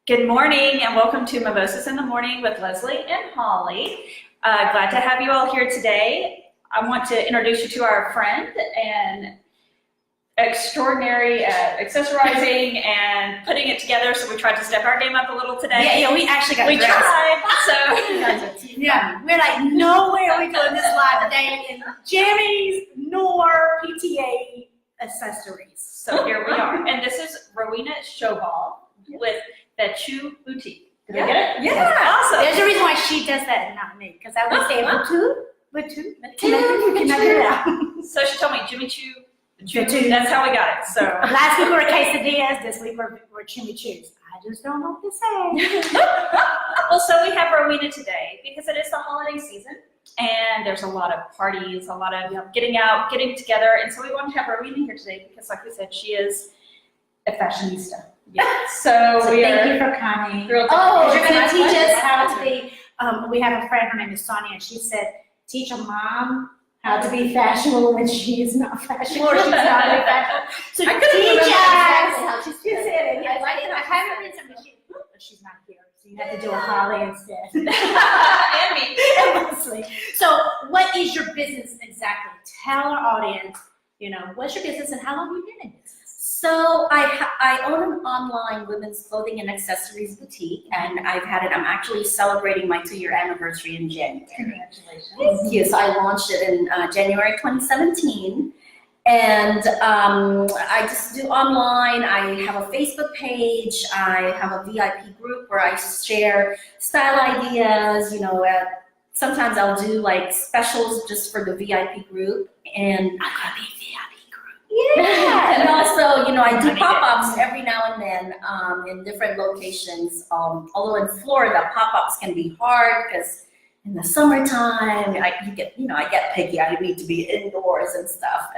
Good morning and welcome to Mimosas in the Morning with Leslie and Holly. Glad to have you all here today. I want to introduce you to our friend and extraordinary at accessorizing and putting it together, so we tried to step our game up a little today. Yeah, we actually got dressed. Tried, so yeah, we're like, no way are we doing this live today in jammies nor PTA accessories. So here we are. And this is Rowena Sjovall with Vetue Boutique. Did I get it? Yeah. Awesome. There's a reason why she does that and not me, because I would say Vetue. Can I do that? So she told me Jimmy Choo. Vetue. That's how we got it. So last week we were quesadillas, this week we're chimichurri. I just don't know what to say. Well, so we have Rowena today because it is the holiday season and there's a lot of parties, a lot of getting out, getting together. And so we wanted to have Rowena here today because, like we said, she is a fashionista. Yeah. So thank you for coming. You're going to teach us how to be, we have a friend, her name is Sonia, and she said, teach a mom how to be fashionable when she is not fashionable or she's not really fashionable. So teach us how she said it. I haven't been somebody, she's not here, so you have to do a Holly instead. And me. And Leslie. So what is your business exactly? Tell our audience, what's your business and how long have you been in business? So I own an online women's clothing and accessories boutique, and I'm actually celebrating my 2-year anniversary in January. Congratulations. Thank you. So I launched it in January 2017, and I just do online. I have a Facebook page. I have a VIP group where I share style ideas. Sometimes I'll do like specials just for the VIP group, and I'm gonna be VIP. Yeah, and also, I do pop-ups every now and then in different locations. Although in Florida, pop-ups can be hard because in the summertime, I get picky. I need to be indoors and stuff.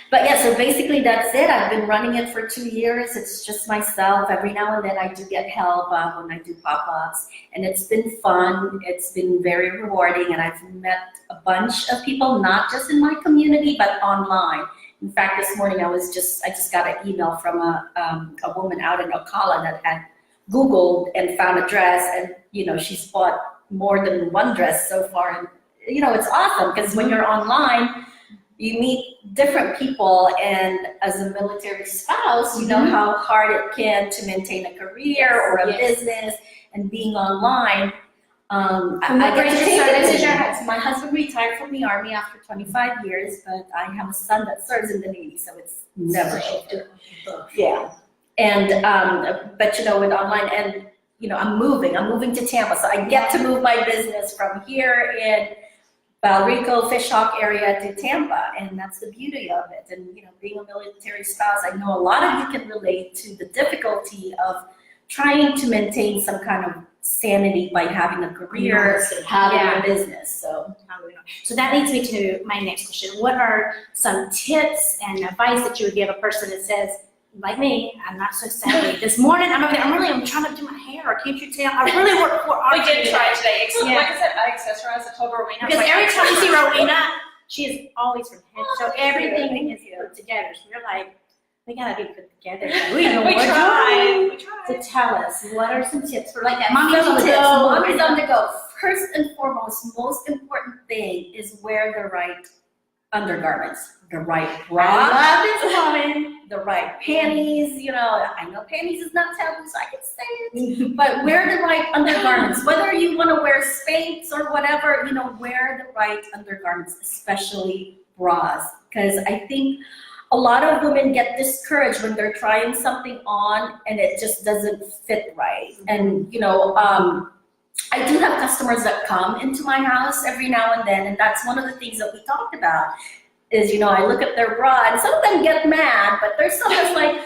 But yeah, so basically that's it. I've been running it for 2 years. It's just myself. Every now and then I do get help when I do pop-ups, and it's been fun. It's been very rewarding, and I've met a bunch of people, not just in my community, but online. In fact, this morning I just got an email from a woman out in Ocala that had Googled and found a dress, and she's bought more than one dress so far. And it's awesome because when you're online, you meet different people, and as a military spouse, you know how hard it can to maintain a career or a business, and being online. I get to take it. My husband retired from the Army after 25 years, but I have a son that serves in the Navy, so it's never over. Yeah, and but with online, and I'm moving to Tampa, so I get to move my business from here in Valrico, Fishhawk area to Tampa, and that's the beauty of it. And being a military spouse, I know a lot of you can relate to the difficulty of trying to maintain some kind of sanity by having a career, having a business. So that leads me to my next question. What are some tips and advice that you would give a person that says, like me, I'm not so savvy. This morning, I'm trying to do my hair. Can't you tell? I really work for art. We did try today. Like I said, I accessorized. I told Rowena. Because every time you see Rowena, she is always from head. So everything is put together. So we're like, we gotta be put together. We try. So tell us, what are some tips for like that? Mommy's on the go. First and foremost, most important thing is wear the right undergarments, the right bra. I love this woman. The right panties, I know panties is not taboo, so I can say it, but wear the right undergarments. Whether you want to wear Spanx or whatever, wear the right undergarments, especially bras, because I think a lot of women get discouraged when they're trying something on and it just doesn't fit right. And I do have customers that come into my house every now and then, and that's one of the things that we talked about. Is, I look at their bra, and some of them get mad, but there's some that's like,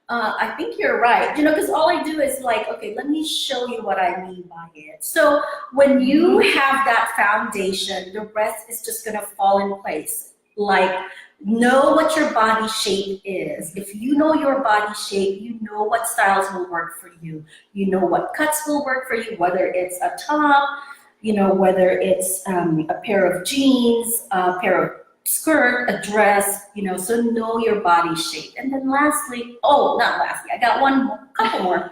I think you're right, because all I do is like, okay, let me show you what I mean by it. So when you have that foundation, the rest is just gonna fall in place. Like, know what your body shape is. If you know your body shape, you know what styles will work for you. You know what cuts will work for you, whether it's a top, whether it's a pair of jeans, a pair of skirt, a dress, so know your body shape. And then lastly, not lastly, I got couple more.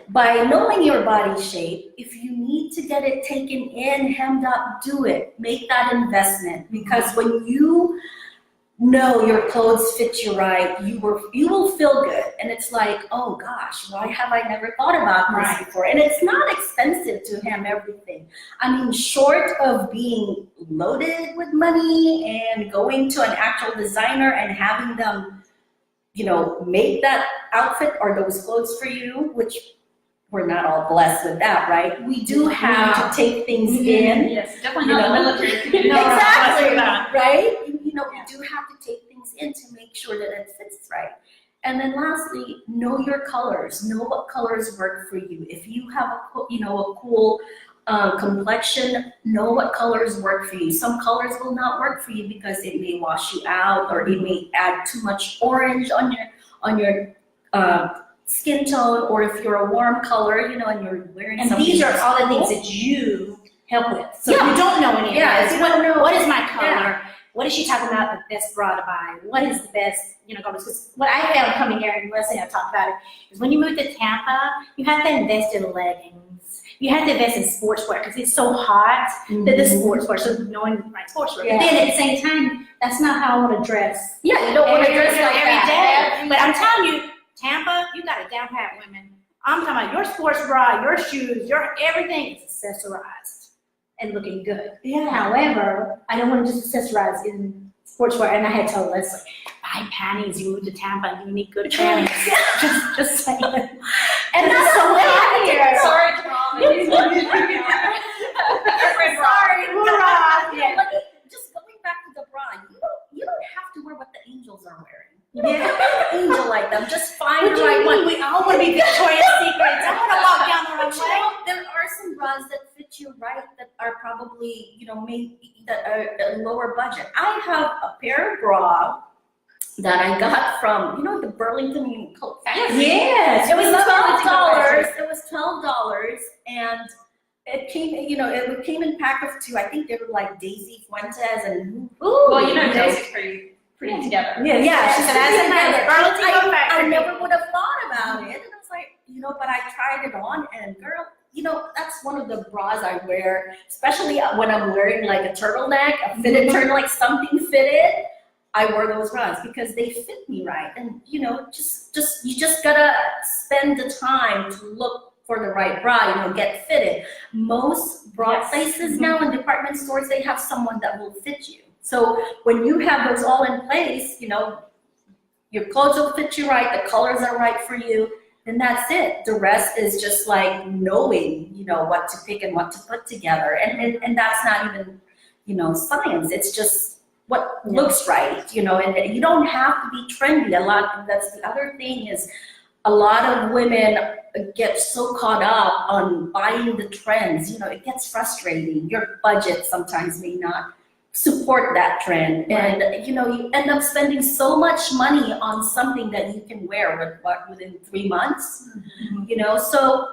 by knowing your body shape, if you need to get it taken in, hemmed up, do it. Make that investment, because when you know your clothes fit you right, you will feel good. And it's like, oh gosh, why have I never thought about this before? And it's not expensive to hem everything. I mean, short of being loaded with money and going to an actual designer and having them, you know, make that outfit or those clothes for you, which we're not all blessed with that, right? We do have to take things in. Yes, definitely not the military community. Exactly, right? You know, we do have to take things in to make sure that it fits right. And then lastly, know your colors. Know what colors work for you. If you have a cool complexion, know what colors work for you. Some colors will not work for you because it may wash you out, or it may add too much orange on your skin tone, or if you're a warm color, you know, and you're wearing And something. these are all the things that you help with. So if you don't know any of this, if you don't know, what is my color? What is she talking about the best bra to buy? What is the best, garments? Because what I found coming here, and Leslie and I talked about it, is when you move to Tampa, you have to invest in leggings. You have to invest in sportswear because it's so hot that the sportswear, so knowing the right sportswear. But then at the same time, that's not how I want to dress. Yeah, you don't want to dress like every that. day. But I'm telling you, Tampa, you got it down pat, women. I'm talking about your sports bra, your shoes, your everything is accessorized and looking good. Yeah. However, I don't want to just accessorize in sportswear. And I had told Leslie, buy panties. You move to Tampa, you need good panties. just saying. And that's so hot here. Sorry, Tom. Sorry, hoorah. Yeah. Just going back to the bra, you don't have to wear what the angels are wearing. Yeah. Angel like them. Just find the right one. We all want to be Victoria's Secrets. I want to walk down the But you runway. know, there are some bras that fit you right that are probably, that are a lower budget. I have a pair of bra that I got from, the Burlington Coat Factory. Yes. It was $12. It was $12, and it came, it came in pack of 2. I think they were like Daisy Fuentes and Daisy's pretty together. Yeah, she said, I I never would have thought about it. And I was like, but I tried it on, and girl, that's one of the bras I wear, especially when I'm wearing like a turtleneck, a fitted turtleneck, something fitted. I wear those bras because they fit me right. And you just gotta spend the time to look for the right bra, get fitted. Most bra places now in department stores, they have someone that will fit you. So when you have those all in place, your clothes will fit you right, the colors are right for you, then that's it. The rest is just like knowing, what to pick and what to put together. And that's not even, science. It's just what looks right, and you don't have to be trendy. That's the other thing is a lot of women get so caught up on buying the trends. It gets frustrating. Your budget sometimes may not support that trend, and you end up spending so much money on something that you can wear within 3 months. So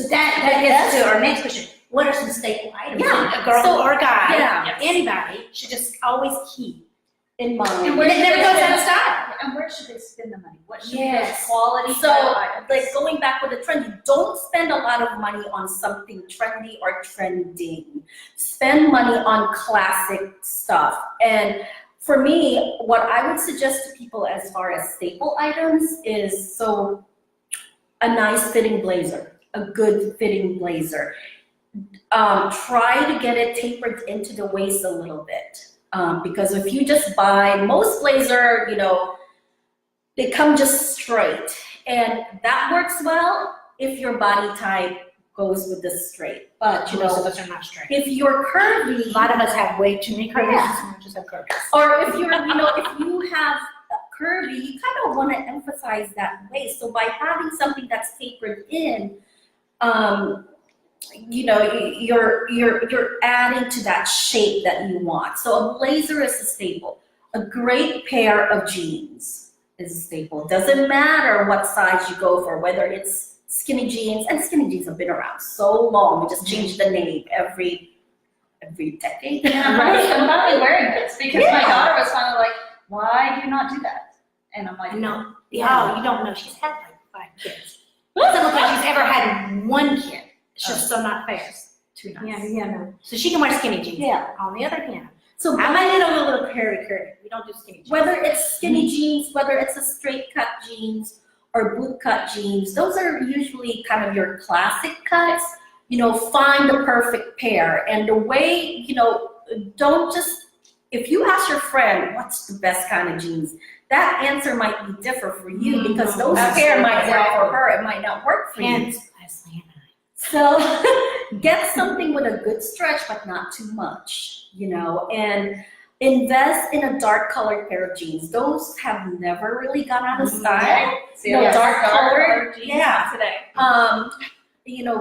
that gets to our next question. What are some staple items Yeah. a girl or a guy, Yeah. anybody should just always keep in mind? And where it never goes out of style. And where should they spend the money? What should be Yes. those quality So, items? like going back with the trend, you don't spend a lot of money on something trendy or trending. Spend money on classic stuff. And for me, what I would suggest to people as far as staple items is a nice fitting blazer, a good fitting blazer. Try to get it tapered into the waist a little bit. Because if you just buy, most blazer, they come just straight. And that works well if your body type goes with the straight. But, Most of us are not straight. if you're curvy, A lot of us have way too many curves. Yeah. Just have curves. or if you're, if you have curvy, you kind of want to emphasize that waist. So by having something that's tapered in, you're adding to that shape that you want. So a blazer is a staple. A great pair of jeans is a staple. Doesn't matter what size you go for, whether it's skinny jeans, and skinny jeans have been around so long. We just change the name every decade. Yeah, I'm finally wearing this because my daughter was finally like, why do you not do that? And I'm like, No. Oh, you don't know. She's had like 5 kids. Doesn't look like she's ever had one kid. It's just so not fair. Too Yeah, no. So she can wear skinny jeans. Yeah. On the other hand, So I might need a little curly. We don't do skinny jeans. whether it's skinny jeans, whether it's a straight cut jeans or boot cut jeans, those are usually kind of your classic cuts. Find the perfect pair. And the way, don't just, if you ask your friend, what's the best kind of jeans? That answer might be different for you because those pair might work for her. It might not work for you. Hence, Leslie and I. So get something with a good stretch, but not too much, and invest in a dark colored pair of jeans. Those have never really gone out of style. Dark colored jeans yeah. today.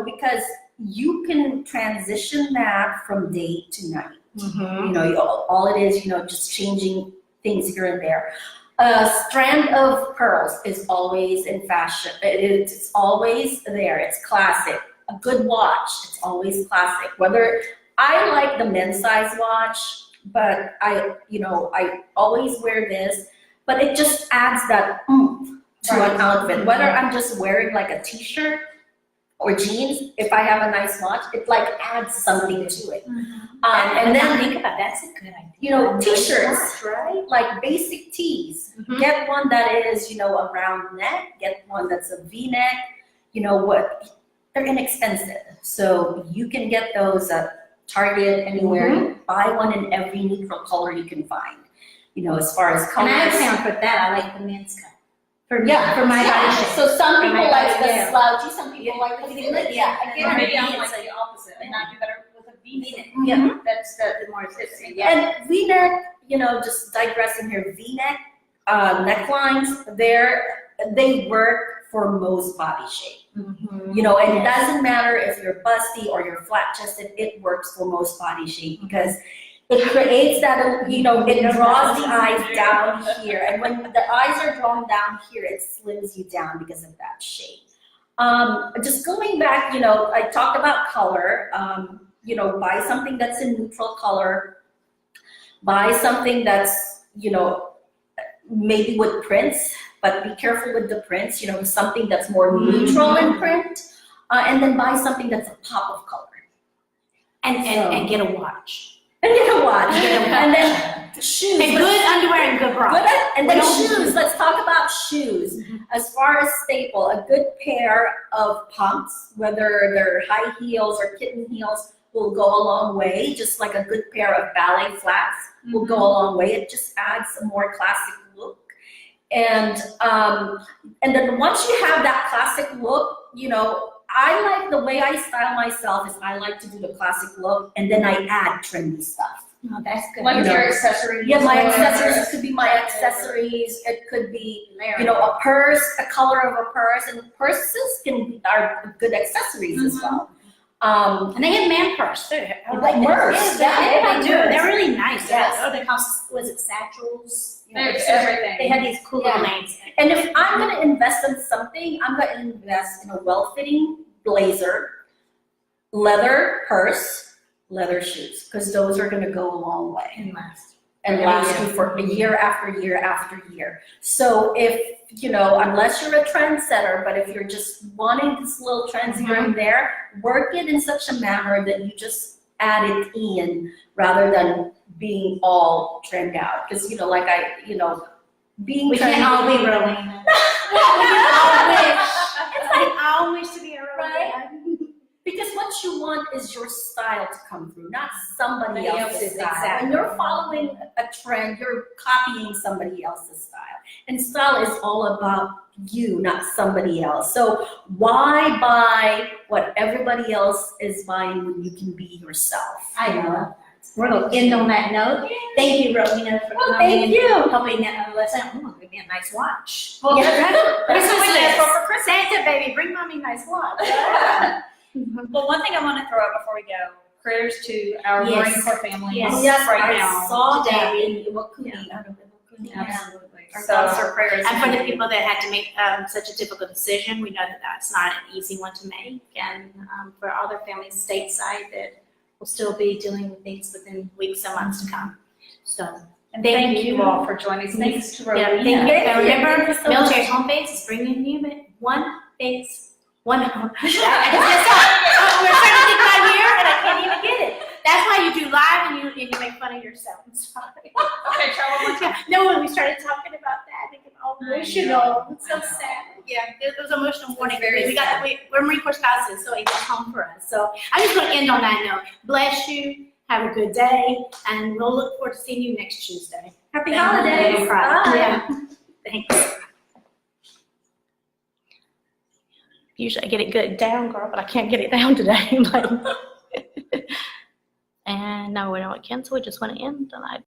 Because you can transition that from day to night. All it is, just changing things here and there. A strand of pearls is always in fashion. It's always there. It's classic. A good watch, it's always classic. Whether I like the men's size watch, but I always wear this, but it just adds that oomph to an outfit. Whether I'm just wearing like a t-shirt or jeans, if I have a nice watch, it like adds something to it. And then think about that's a good idea. T-shirts, right? like basic tees. Get one that is, a round neck. Get one that's a V-neck. They're inexpensive, so you can get those at Target, anywhere. Buy one in every neutral color you can find. As far as colors. And I found for that, I like the men's cut. For my body shape. So some For people my like body, the yeah. slouchy, some people like the V-neck. Yeah, Or maybe I'm like the opposite, and I do better with a V-neck. Yeah. That's the more fitting. And V-neck, just digressing here, V-neck necklines, they work for most body shape. And it doesn't matter if you're busty or you're flat-chested, it works for most body shape because it creates that, it draws the eyes down here. And when the eyes are drawn down here, it slims you down because of that shape. Just going back, I talked about color. Buy something that's in neutral color. Buy something that's, maybe with prints, but be careful with the prints, something that's more neutral in print. And then buy something that's a pop of color. And get a watch. And get a watch. And then shoes. And good underwear and good bra. And then shoes. Let's talk about shoes. As far as staple, a good pair of pumps, whether they're high heels or kitten heels, will go a long way. Just like a good pair of ballet flats will go a long way. It just adds a more classic look. And then once you have that classic look, I like the way I style myself is I like to do the classic look and then I add trendy stuff. Oh, that's good. Like your accessories. Yeah, my accessories could be my accessories. It could be, a purse, a color of a purse, and purses are good accessories as well. And they have man purse too. Like purse, Yeah, they do. They're really nice. Yes. Oh, they call, was it satchels? There's everything. They have these cool little names. And if I'm going to invest in something, I'm going to invest in a well-fitting blazer, leather purse, leather shoes, because those are going to go a long way and last you for a year after year after year. So if, unless you're a trendsetter, but if you're just wanting this little trends here and there, work it in such a manner that you just add it in rather than being all trend out. Because, being We trendy. can all be Rowena. We can all wish. It's like I all wish to be a Rowena. Because what you want is your style to come through, not somebody else's style. Exactly. When you're following a trend, you're copying somebody else's style. And style is all about you, not somebody else. So why buy what everybody else is buying when you can be yourself? I love that. We're going to end on that note. Thank you, Rowena, for coming thank and you. helping us out. Oh, give me a nice watch. Well, Yeah, that's what we asked for Christmas. Santa, baby, bring mommy a nice watch. Well, one thing I want to throw out before we go, prayers to our Yes. Marine Corps families Yes. right I now. saw that Today. in Wakuni. Out of Wakuni. Absolutely. Our So, thoughts, our prayers. And for the people that had to make such a difficult decision, we know that that's not an easy one to make. And for all their families stateside that will still be dealing with things within weeks and months to come. So, and thank you all for joining us. Thanks to yeah, Rowena. thank you. And Thank you remember, so military much. home base is bringing you one base One. We're trying to get right here, and I can't even get it. That's why you do live and you make fun of yourself. I'm sorry. Okay, try one more time. No, when we started talking about that, it got all emotional. It's so sad. Yeah, it was an emotional morning. We're Marine Corps spouses, so it's home for us. So I'm just going to end on that note. Bless you. Have a good day, and we'll look forward to seeing you next Tuesday. Happy holidays. Bye. Bye. Yeah. Thanks. Usually I get it good down, girl, but I can't get it down today. And now we don't want to cancel. We just want to end the live.